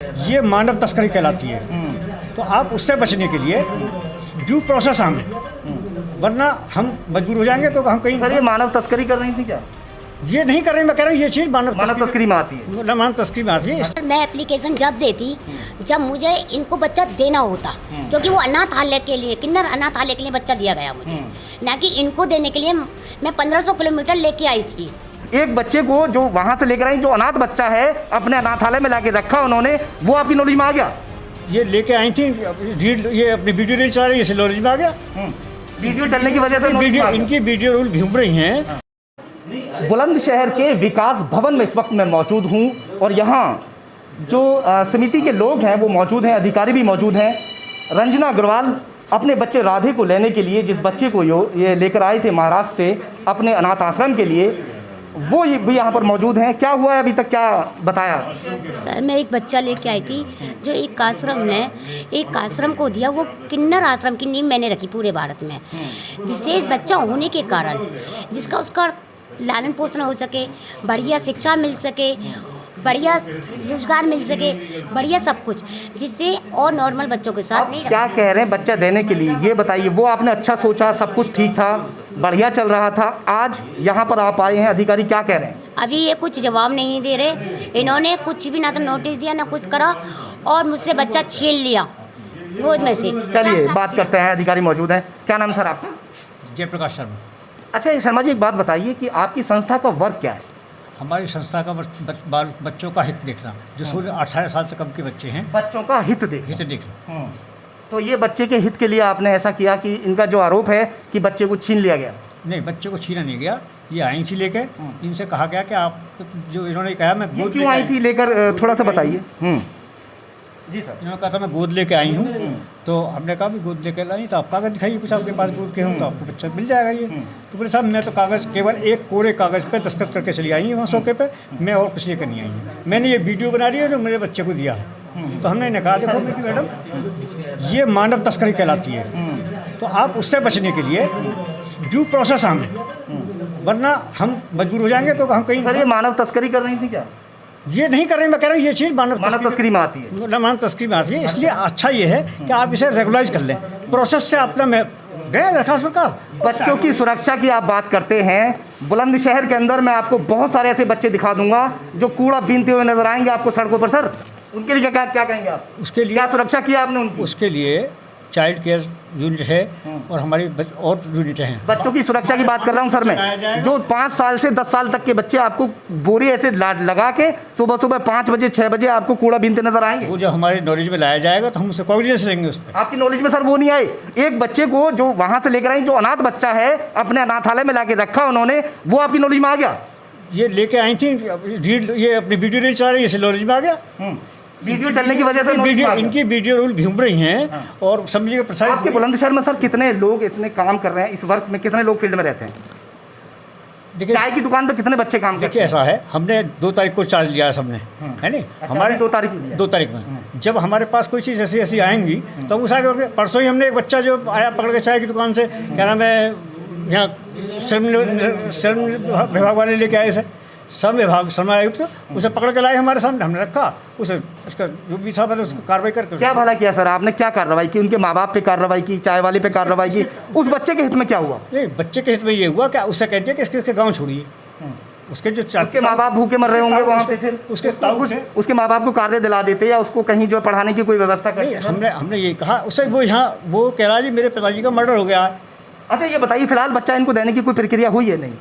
ये मानव तस्करी कहलाती है। तो आप उससे बचने के लिए ड्यू प्रोसेस हमें, वरना हम मजबूर हो जाएंगे। तो हम कहीं सर ये मानव तस्करी कर रही थी क्या? ये नहीं कर रहे, मैं कह रहा हूँ ये चीज़ मानव तस्करी में आती है। मानव तस्करी में आती है। मैं एप्लीकेशन जब देती जब मुझे इनको बच्चा देना होता, क्योंकि वो अनाथालय के लिए, किन्नर अनाथालय के लिए बच्चा दिया गया मुझे, ना कि इनको देने के लिए। मैं 1500 किलोमीटर लेके आई थी। एक बच्चे को जो वहाँ से लेकर आई, जो अनाथ बच्चा है, अपने अनाथालय में लाके रखा उन्होंने, वो आपकी नॉलेज में आ गया? ये लेके आई थी रील, ये अपनी वीडियो रील चला रही है, नॉलेज में आ गया। वीडियो चलने की वजह से इनकी वीडियो रूल घूम रही हैं। बुलंदशहर के विकास भवन में इस वक्त मैं मौजूद हूँ और यहाँ जो समिति के लोग हैं वो मौजूद हैं, अधिकारी भी मौजूद हैं। रंजना अग्रवाल अपने बच्चे राधे को लेने के लिए, जिस बच्चे को ये लेकर आए थे महाराष्ट्र से अपने अनाथ आश्रम के लिए, वो भी यहाँ पर मौजूद हैं। क्या हुआ है अभी तक, क्या बताया? सर मैं एक बच्चा लेके आई थी जो एक आश्रम ने एक आश्रम को दिया। वो किन्नर आश्रम की नींव मैंने रखी पूरे भारत में। विशेष बच्चा होने के कारण जिसका उसका लालन पोषण हो सके, बढ़िया शिक्षा मिल सके, बढ़िया रोजगार मिल सके, बढ़िया सब कुछ, जिससे और नॉर्मल बच्चों के साथ नहीं। क्या कह रहे हैं बच्चा देने के लिए, ये बताइए। वो आपने अच्छा सोचा, सब कुछ ठीक था, बढ़िया चल रहा था, आज यहाँ पर आप आए हैं, अधिकारी क्या कह रहे हैं? अभी ये कुछ जवाब नहीं दे रहे। इन्होंने कुछ भी ना तो नोटिस दिया ना कुछ करा, और मुझसे बच्चा छीन लिया गोद में से। चलिए बात करते हैं, अधिकारी मौजूद हैं। क्या नाम सर आपका? जयप्रकाश शर्मा। अच्छा शर्मा जी, एक बात बताइए कि आपकी संस्था का वर्क क्या है? हमारी संस्था का बच्चों का हित देखना, जो 18 साल से कम के बच्चे हैं, बच्चों का हित देखना। तो ये बच्चे के हित के लिए आपने ऐसा किया कि इनका जो आरोप है कि बच्चे को छीन लिया गया? नहीं, बच्चे को छीना नहीं गया। ये आई थी लेके, इनसे कहा गया कि आप जो इन्होंने कहा मैं गोद क्यों आई थी लेकर, थोड़ा सा बताइए। जी सर। इन्होंने कहा था मैं गोद लेके आई हूँ। तो हमने कहा भी गोद लेके लाई तो आप कागज़ दिखाइए कुछ आपके पास गोद के हों तो आपको बच्चा मिल जाएगा। ये तो बोले साहब मैं तो कागज़ केवल एक कोरे कागज़ पे दस्तखत करके चली आई हूँ वहाँ सौके पे, मैं और कुछ लेकर नहीं आई हूँ। मैंने ये वीडियो बना रही है जो मेरे बच्चे को दिया है। तो हमने इन्हें कहा देखो मैडम ये मानव तस्करी कहलाती है। तो आप उससे बचने के लिए ड्यू प्रोसेस हमें, वरना हम मजबूर हो जाएंगे। तो हम कहीं सर ये मानव तस्करी कर रही थी क्या? ये नहीं कर रहे, मैं कह रहा हूँ ये चीज़ मानव तस्करी में आती है। मानव तस्करी में आती है। इसलिए अच्छा ये है कि आप इसे रेगुलाइज कर लें प्रोसेस से। अपना मैं गए दरखास्त सरकार। बच्चों की सुरक्षा की आप बात करते हैं, बुलंदशहर के अंदर मैं आपको बहुत सारे ऐसे बच्चे दिखा दूंगा जो कूड़ा बीनते हुए नजर आएंगे आपको सड़कों पर। सर उनके लिए क्या कहेंगे आप? उसके लिए क्या सुरक्षा किया आपने उनकी? उसके लिए चाइल्ड केयर यूनिट है और हमारी और यूनिट हैं। बच्चों की सुरक्षा की बात कर रहा हूँ सर मैं। जो 5 साल से 10 साल तक के बच्चे आपको बोरी ऐसे लगा के सुबह 5 बजे 6 बजे आपको कूड़ा बीनते नजर आएंगे। वो जो हमारी नॉलेज में लाया जाएगा तो हम उसे कोऑर्डिनेशन लेंगे उस पर। आपकी नॉलेज में सर वो नहीं आए? एक बच्चे को जो वहाँ से लेकर आई, जो अनाथ बच्चा है, अपने अनाथालय में लाके रखा उन्होंने, वो आपकी नॉलेज में आ गया? ये लेके आई थी रील, ये अपनी वीडियो रील चला रही है, इसे नॉलेज में आ गया। वीडियो चलने की वजह से इनकी वीडियो रूल घूम रही हैं और समझिए प्रसारित। आपके बुलंदशहर में सर कितने लोग इतने काम कर रहे हैं इस वर्क में, कितने लोग फील्ड में रहते हैं? देखिए चाय की दुकान पे कितने बच्चे काम करते हैं? देखिए ऐसा है, हमने 2 तारीख को चार्ज लिया है सबने, है नहीं? हमारे 2 तारीख में जब हमारे पास कोई चीज़ ऐसी ऐसी आएंगी तो हम उस आगे। परसों ही हमने एक बच्चा जो आया पकड़ के चाय की दुकान से, क्या नाम है, यहाँ श्रम विभाग वाले लेके आए से, श्रम आयुक्त, उसे पकड़ के लाए हमारे सामने, हमने रखा उसे, उसका जो भी था मतलब उसको कार्रवाई करके। क्या भला किया सर आपने? क्या कार्रवाई की? उनके माँ बाप पे कार्रवाई की, चाय वाले पे कार्रवाई की? उस बच्चे के हित में क्या हुआ? नहीं, बच्चे के हित में ये हुआ कि उसे कहते हैं कि इसके गाँव छोड़िए। उसके जो उसके माँ बाप भूखे मर रहे होंगे वहाँ पे, फिर उसके माँ बाप को कार्य दिला देते या उसको कहीं जो पढ़ाने की कोई व्यवस्था करते? हमने ये कहा उससे, वो यहाँ वो कह रहा जी मेरे पिताजी का मर्डर हो गया है। अच्छा ये बताइए फिलहाल बच्चा इनको देने की कोई प्रक्रिया हुई है? नहीं,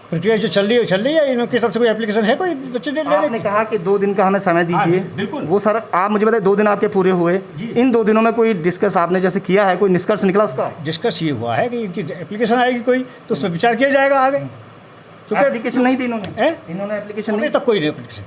प्रक्रिया जो चल रही है, इनकी तरफ से कोई एप्लीकेशन है कोई बच्चे दे लेने? आपने कहा कि 2 दिन का हमें समय दीजिए। बिल्कुल। वो सर आप मुझे बताइए 2 दिन आपके पूरे हुए, इन 2 दिनों में कोई डिस्कस आपने जैसे किया है, कोई निष्कर्ष निकला उसका? डिस्कस ये हुआ है कि इनकी एप्लीकेशन आएगी कोई तो उस पर विचार किया जाएगा आगे। क्योंकि एप्लीकेशन नहीं थी इन्होंने एप्लीकेशन नहीं तक कोई नहीं एप्लीकेशन।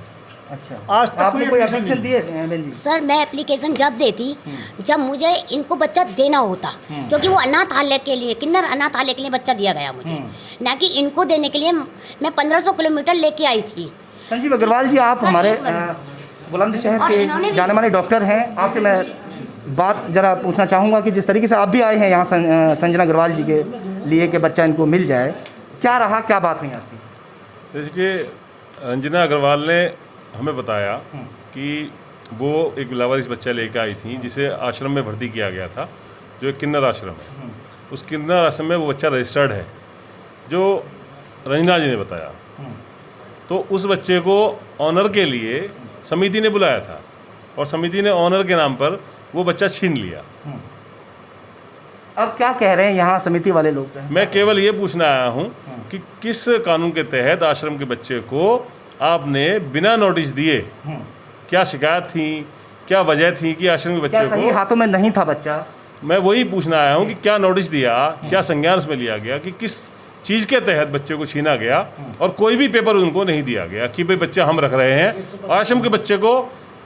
अच्छा, आज तक आपने कोई एप्लीकेशन दिए? सर मैं एप्लीकेशन जब देती जब मुझे इनको बच्चा देना होता, क्योंकि वो अनाथालय के लिए, किन्नर अनाथालय के लिए बच्चा दिया गया मुझे, ना कि इनको देने के लिए। मैं 1500 किलोमीटर लेके आई थी। संजीव अग्रवाल जी, आप हमारे बुलंदशहर के जाने माने डॉक्टर हैं, आपसे मैं बात जरा पूछना चाहूँगा कि जिस तरीके से आप भी आए हैं यहाँ संजना अग्रवाल जी के लिए कि बच्चा इनको मिल जाए, क्या रहा, क्या बात हुई आपकी? देखिए, अंजना अग्रवाल ने हमें बताया कि वो एक लावारिस बच्चा लेकर आई थी जिसे आश्रम में भर्ती किया गया था, जो एक किन्नर आश्रम है। उस किन्नर आश्रम में वो बच्चा रजिस्टर्ड है, जो रंजना जी ने बताया। तो उस बच्चे को ऑनर के लिए समिति ने बुलाया था और समिति ने ऑनर के नाम पर वो बच्चा छीन लिया। अब क्या कह रहे हैं यहाँ समिति वाले लोग? मैं केवल ये पूछना आया हूँ कि किस कानून के तहत आश्रम के बच्चे को आपने बिना नोटिस दिए, क्या शिकायत थी, क्या वजह थी कि आश्रम के क्या बच्चे सही को, हाथों में नहीं था बच्चा? मैं वही पूछना आया हूँ कि क्या नोटिस दिया, क्या संज्ञान उसमें लिया गया कि किस चीज़ के तहत बच्चे को छीना गया, और कोई भी पेपर उनको नहीं दिया गया कि भाई बच्चा हम रख रहे हैं। आश्रम के बच्चे को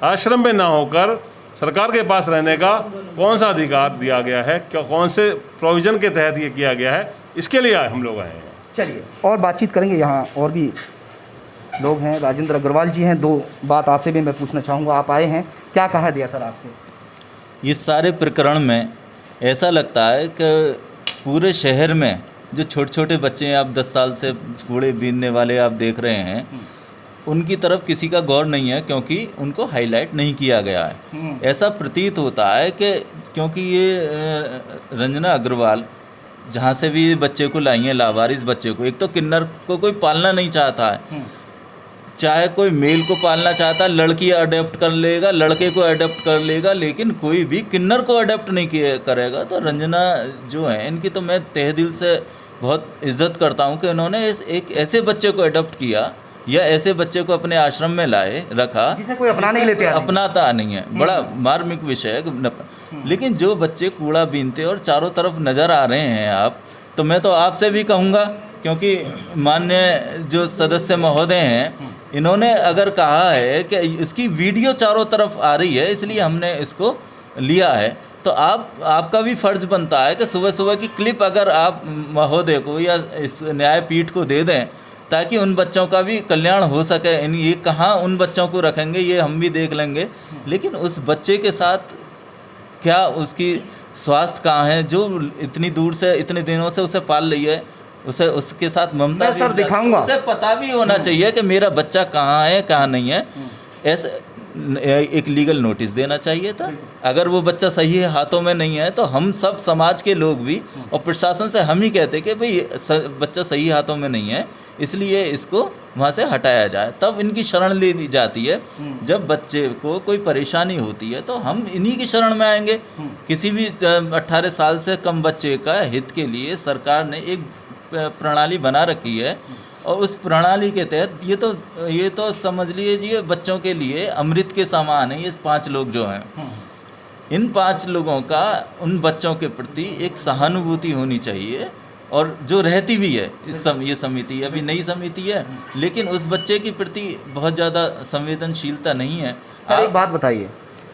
आश्रम में ना होकर सरकार के पास रहने का कौन सा अधिकार दिया गया है, क्या कौन से प्रोविज़न के तहत ये किया गया है, इसके लिए हम लोग आए हैं। चलिए और बातचीत करेंगे। यहाँ और भी लोग हैं, राजेंद्र अग्रवाल जी हैं। दो बात आपसे भी मैं पूछना चाहूँगा, आप आए हैं, क्या कहा दिया सर आपसे? इस सारे प्रकरण में ऐसा लगता है कि पूरे शहर में जो छोटे छोटे बच्चे हैं, आप 10 साल से कूड़े बीनने वाले आप देख रहे हैं, उनकी तरफ किसी का गौर नहीं है, क्योंकि उनको हाईलाइट नहीं किया गया है। ऐसा प्रतीत होता है कि क्योंकि ये रंजना अग्रवाल जहाँ से भी बच्चे को लाई है, लावारिस बच्चे को, एक तो किन्नर को कोई पालना नहीं चाहता है, चाहे कोई मेल को पालना चाहता है, लड़की अडेप्ट कर लेगा, लड़के को अडेप्ट कर लेगा, लेकिन कोई भी किन्नर को अडेप्ट नहीं करेगा। तो रंजना जो है, इनकी तो मैं तहे दिल से बहुत इज्जत करता हूँ कि इन्होंने एक ऐसे बच्चे को अडॉप्ट किया या ऐसे बच्चे को अपने आश्रम में लाए रखा जिसे कोई अपना नहीं लेते, अपनाता नहीं है। बड़ा मार्मिक विषय है। लेकिन जो बच्चे कूड़ा बीनते और चारों तरफ नज़र आ रहे हैं आप, तो मैं तो आपसे भी कहूँगा, क्योंकि माननीय जो सदस्य महोदय हैं, इन्होंने अगर कहा है कि इसकी वीडियो चारों तरफ आ रही है इसलिए हमने इसको लिया है, तो आपका भी फ़र्ज़ बनता है कि सुबह सुबह की क्लिप अगर आप महोदय को या इस न्यायपीठ को दे दें, ताकि उन बच्चों का भी कल्याण हो सके। ये कहाँ उन बच्चों को रखेंगे ये हम भी देख लेंगे, लेकिन उस बच्चे के साथ क्या उसकी स्वास्थ्य कहाँ है, जो इतनी दूर से इतने दिनों से उसे पाल रही है, उसे उसके साथ ममता भी सर दिखाऊंगा, उसे पता भी होना चाहिए कि मेरा बच्चा कहाँ है कहाँ नहीं है। ऐसे एक लीगल नोटिस देना चाहिए था। अगर वो बच्चा सही हाथों में नहीं है तो हम सब समाज के लोग भी और प्रशासन से हम ही कहते कि भाई बच्चा सही हाथों में नहीं है, इसलिए इसको वहाँ से हटाया जाए। तब इनकी शरण ले ली जाती है। जब बच्चे को कोई परेशानी होती है तो हम इन्हीं की शरण में आएंगे। किसी भी 18 साल से कम बच्चे का हित के लिए सरकार ने एक प्रणाली बना रखी है, और उस प्रणाली के तहत ये तो समझ लीजिए बच्चों के लिए अमृत के समान है। ये 5 लोग जो हैं, इन 5 लोगों का उन बच्चों के प्रति एक सहानुभूति होनी चाहिए, और जो रहती भी है ये समिति अभी नई समिति है, लेकिन उस बच्चे के प्रति बहुत ज़्यादा संवेदनशीलता नहीं है। सर एक बात बताइए,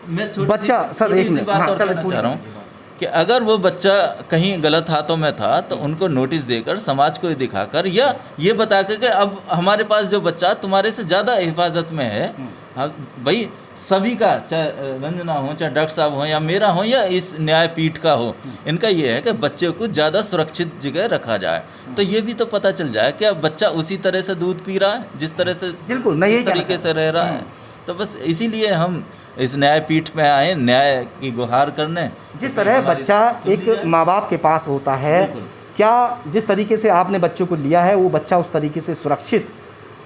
मैं बच्चा सर एक मिनट बात और कहना चाह रहा हूँ कि अगर वो बच्चा कहीं गलत हाथों में था तो उनको नोटिस देकर, समाज को दिखाकर, या ये बता कर कि अब हमारे पास जो बच्चा तुम्हारे से ज़्यादा हिफाजत में है, हाँ भाई सभी का, चाहे रंजना हो, चाहे डॉक्टर साहब हो, या मेरा हो, या इस न्यायपीठ का हो, इनका ये है कि बच्चे को ज़्यादा सुरक्षित जगह रखा जाए। तो ये भी तो पता चल जाए कि अब बच्चा उसी तरह से दूध पी रहा है जिस तरह से बिल्कुल मैं यही तरीके से रह रहा है। तो बस इसीलिए हम इस न्यायपीठ में आए, न्याय की गुहार करने। जिस तरह बच्चा एक माँ बाप के पास होता है, क्या जिस तरीके से आपने बच्चों को लिया है वो बच्चा उस तरीके से सुरक्षित,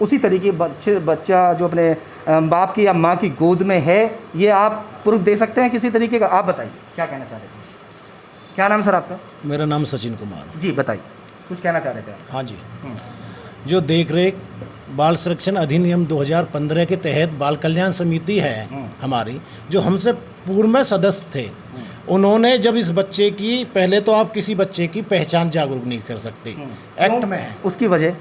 उसी तरीके बच्चा जो अपने बाप की या माँ की गोद में है, ये आप प्रूफ दे सकते हैं किसी तरीके का? आप बताइए क्या कहना चाह रहे थे। क्या नाम सर आपका? मेरा नाम सचिन कुमार। जी बताइए, कुछ कहना चाह रहे थे आप? हाँ जी, जो देख रेख बाल संरक्षण अधिनियम 2015 के तहत बाल कल्याण समिति है हमारी, जो हमसे पूर्व में सदस्य थे, उन्होंने जब इस बच्चे की, पहले तो आप किसी बच्चे की पहचान जागरूक नहीं कर सकते, एक्ट में है। उसकी वजह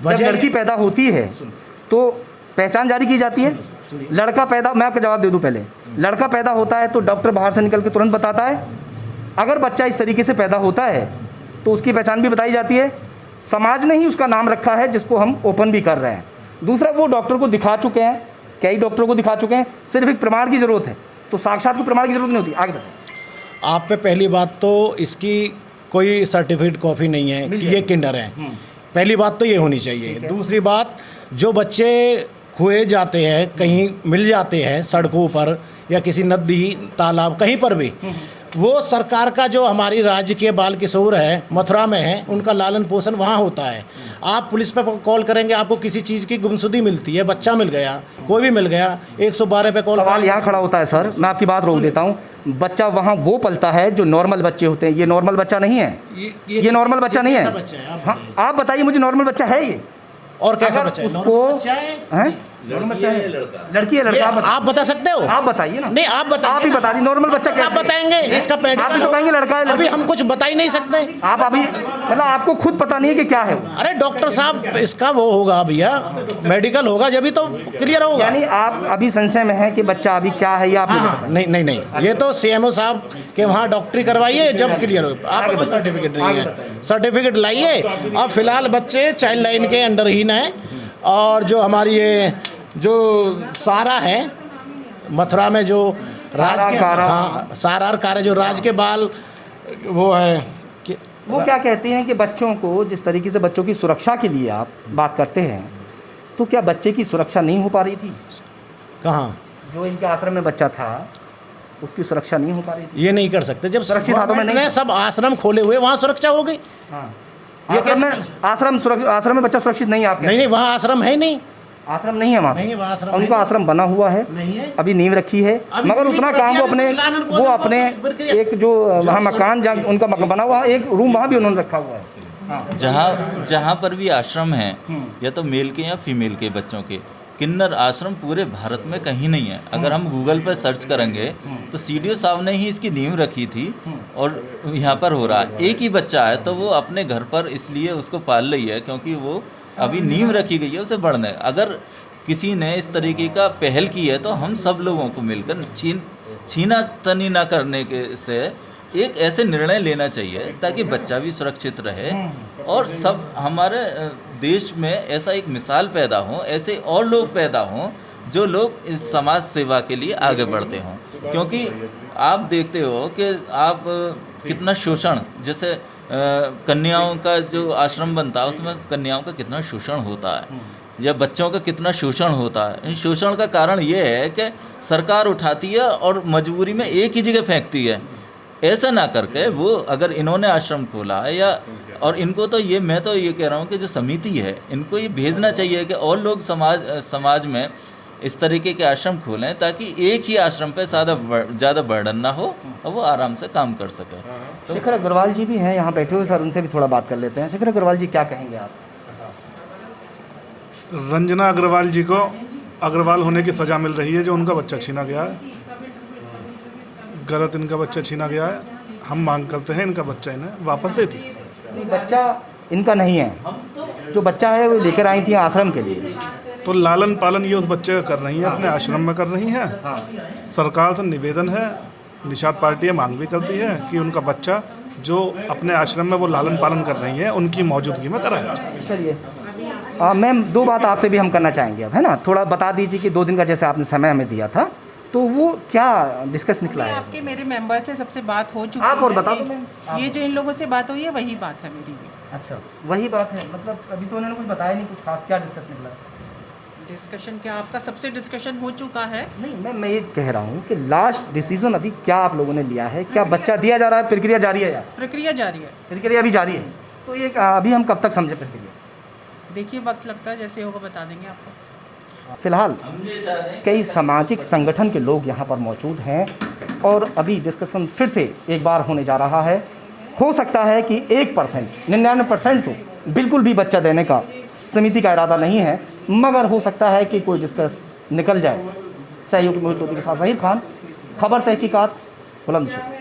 जब लड़की पैदा होती है तो पहचान जारी की जाती है। लड़का पैदा, मैं आपका जवाब दे दूं पहले, लड़का पैदा होता है तो डॉक्टर बाहर से निकल के तुरंत बताता है। अगर बच्चा इस तरीके से पैदा होता है तो उसकी पहचान भी बताई जाती है। समाज ने ही उसका नाम रखा है, जिसको हम ओपन भी कर रहे हैं। दूसरा, वो डॉक्टर को दिखा चुके हैं, कई डॉक्टरों को दिखा चुके हैं, सिर्फ एक प्रमाण की ज़रूरत है, तो साक्षात को प्रमाण की ज़रूरत नहीं होती। आगे बताएं। आप पे पहली बात तो इसकी कोई सर्टिफिकेट कॉपी नहीं है कि ये किंडर है, पहली बात तो ये होनी चाहिए। दूसरी बात, जो बच्चे खोए जाते हैं, कहीं मिल जाते हैं सड़कों पर या किसी नदी तालाब कहीं पर भी, वो सरकार का जो हमारी राज्य के बाल किशोर है मथुरा में है, उनका लालन पोषण वहाँ होता है। आप पुलिस पर कॉल करेंगे, आपको किसी चीज़ की गुमशुदगी मिलती है, बच्चा मिल गया, कोई भी मिल गया, 112 पे कॉल। सवाल यहाँ खड़ा होता है सर, मैं आपकी बात रोक देता हूँ। बच्चा वहाँ वो पलता है जो नॉर्मल बच्चे होते हैं, ये नॉर्मल बच्चा नहीं है, ये नॉर्मल बच्चा नहीं है। बच्चा है, हाँ, आप बताइए मुझे, नॉर्मल बच्चा है ये? और कैसा अगर बच्चा है? उसको हैं? नॉर्मल बच्चा है, लड़की है लड़का? आप बता सकते हो? आप बताइए ना। नहीं, आप बताइए। आप ही बता दी नॉर्मल बच्चा आप कैसे? बताएंगे इसका पेड? आप भी तो कहेंगे लड़का है अभी लड़की। हम कुछ बता ही नहीं सकते। आप अभी मतलब आपको खुद पता नहीं है कि क्या है वो? अरे डॉक्टर साहब, इसका वो होगा भैया, मेडिकल होगा जब भी तो क्लियर होगा। यानी आप अभी संशय में है कि बच्चा अभी क्या है, ये आप नहीं बता नहीं नहीं नहीं, ये तो सीएमओ साहब के वहाँ डॉक्टरी करवाइए जब क्लियर हो। आपके पास सर्टिफिकेट नहीं है, सर्टिफिकेट लाइए। अब फिलहाल बच्चे चाइल्ड लाइन के अंडरहीन हैं, और जो हमारी ये जो सारा है मथुरा में जो राज के, हाँ सारा और कारा जो राज के बाल वो है कि वो क्या कहते हैं कि बच्चों को जिस तरीके से बच्चों की सुरक्षा के लिए आप बात करते हैं, तो क्या बच्चे की सुरक्षा नहीं हो पा रही थी? कहाँ? जो इनके आश्रम में बच्चा था उसकी सुरक्षा नहीं हो पा रही थी? ये नहीं कर सकते जब सुरक्षित हाथों में नहीं गवर्नमेंट ने सब आश्रम खोले हुए, वहाँ सुरक्षा हो गई। हाँ, ये आश्रम में बच्चा सुरक्षित नहीं है आपके? नहीं नहीं, वहाँ आश्रम है ही नहीं। आश्रम नहीं है वहाँ? नहीं, वहाँ आश्रम उनका है आश्रम बना हुआ है, नहीं है। अभी नींव रखी है, अभी मगर नींव उतना रखी काम है, वो अपने लालन पोषण वो अपने एक जो वहाँ मकान जहाँ उनका बना हुआ है, एक रूम वहाँ भी उन्होंने रखा हुआ है। हाँ। जहाँ पर भी आश्रम हैं, या तो मेल के या फीमेल के बच्चों के, किन्नर आश्रम पूरे भारत में कहीं नहीं है। अगर हम गूगल पर सर्च करेंगे तो सीडीओ साहब ने ही इसकी नींव रखी थी, और यहाँ पर हो रहा है। एक ही बच्चा है तो वो अपने घर पर इसलिए उसको पाल रही है क्योंकि वो अभी नींव रखी गई है उसे बढ़ने। अगर किसी ने इस तरीके का पहल की है तो हम सब लोगों को मिलकर छीना तनी ना करने के से एक ऐसे निर्णय लेना चाहिए ताकि बच्चा भी सुरक्षित रहे, और सब हमारे देश में ऐसा एक मिसाल पैदा हो, ऐसे और लोग पैदा हों जो लोग इस समाज सेवा के लिए आगे बढ़ते हों। क्योंकि आप देखते हो कि आप कितना शोषण, जैसे कन्याओं का जो आश्रम बनता है उसमें कन्याओं का कितना शोषण होता है, या बच्चों का कितना शोषण होता है। इन शोषण का कारण ये है कि सरकार उठाती है और मजबूरी में एक ही जगह फेंकती है। ऐसा ना करके वो अगर इन्होंने आश्रम खोला है, या और इनको तो ये, मैं तो ये कह रहा हूँ कि जो समिति है इनको ये भेजना चाहिए कि और लोग समाज में इस तरीके के आश्रम खोलें ताकि एक ही आश्रम पे ज़्यादा बर्डन ना हो और वो आराम से काम कर सके। तो शेखर अग्रवाल जी भी हैं यहाँ बैठे हुए सर, उनसे भी थोड़ा बात कर लेते हैं। शेखर अग्रवाल जी, क्या कहेंगे आप? रंजना अग्रवाल जी को अग्रवाल होने की सज़ा मिल रही है, जो उनका बच्चा छीना गया है, गलत इनका बच्चा छीना गया है। हम मांग करते हैं इनका बच्चा इन्हें वापस दे दीजिए। बच्चा इनका नहीं है, जो बच्चा है वो लेकर आई थी आश्रम के लिए, तो लालन पालन ये उस बच्चे का कर रही है, अपने आश्रम में कर रही हैं। सरकार से निवेदन है, निषाद पार्टी मांग भी करती है कि उनका बच्चा जो अपने आश्रम में वो लालन पालन कर रही है उनकी मौजूदगी में कराया जाए। चलिए मैम, दो बात आपसे भी हम करना चाहेंगे अब, है ना? थोड़ा बता दीजिए कि 2 दिन का जैसे आपने समय हमें दिया था, तो वो क्या डिस्कस निकला है? आपके मेरे मेंबर से सबसे बात हो चुकी आप और है। बता दो मैम। ये जो इन लोगों से बात हुई है वही बात है मेरी भी। अच्छा, वही बात है, मतलब अभी तो उन्होंने कुछ बताया नहीं, कुछ खास क्या डिस्कस निकला है? डिस्कशन क्या आपका सबसे डिस्कशन हो चुका है? नहीं, मैं ये कह रहा हूँ कि लास्ट डिसीजन अभी क्या आप लोगों ने लिया है? क्या बच्चा दिया जा रहा है, प्रक्रिया जारी है? या प्रक्रिया जारी है। प्रक्रिया अभी जारी है, तो ये अभी हम कब तक समझे प्रक्रिया? देखिए वक्त लगता है, जैसे होगा बता देंगे आपको। फिलहाल कई सामाजिक संगठन के लोग यहाँ पर मौजूद हैं, और अभी डिस्कशन फिर से एक बार होने जा रहा है। हो सकता है कि 1%, 99% तो बिल्कुल भी बच्चा देने का समिति का इरादा नहीं है, मगर हो सकता है कि कोई डिस्कस निकल जाए। सहयोगी मोहित लोधी के साथ ज़हीर खान, खबर तहकीकात, बुलंदशहर।